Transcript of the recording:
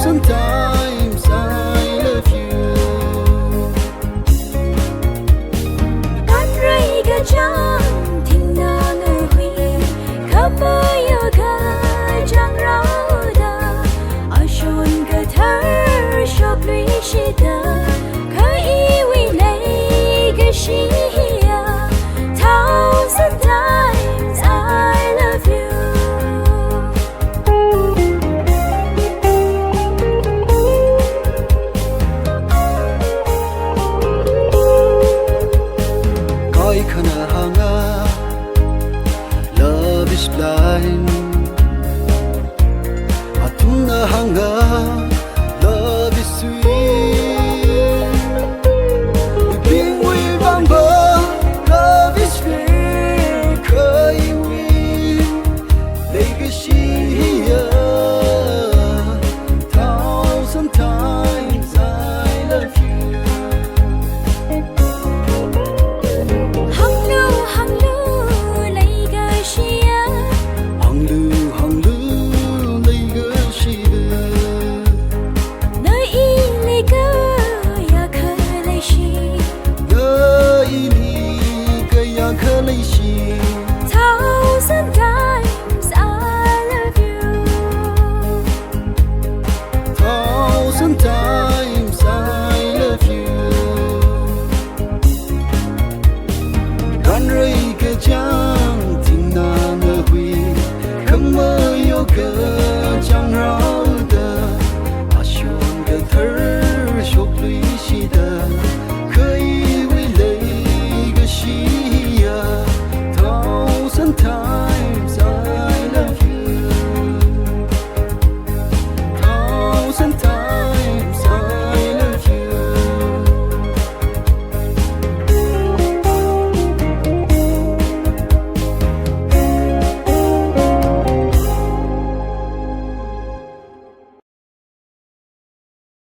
thousand times I love you. Kan ray ga jang ting na ngui khama yo ga jang rao da ashon ga thar shop lui shi da kai wi lay ga shi ya thousand times I love you. Koi khana hanga, love is blind. Atuna hanga, love is sweet. We bring we bamba, love is real. Koi we legacy here. Thousand times I love you. Hang lu lay ga shi ya Hang lu legacy here. nơi y lay ga ya kha lay shi thousand times I love you. Thousand times I love you. Gan ray ke jang ting na nge hui, kham mơ yo ke jang rao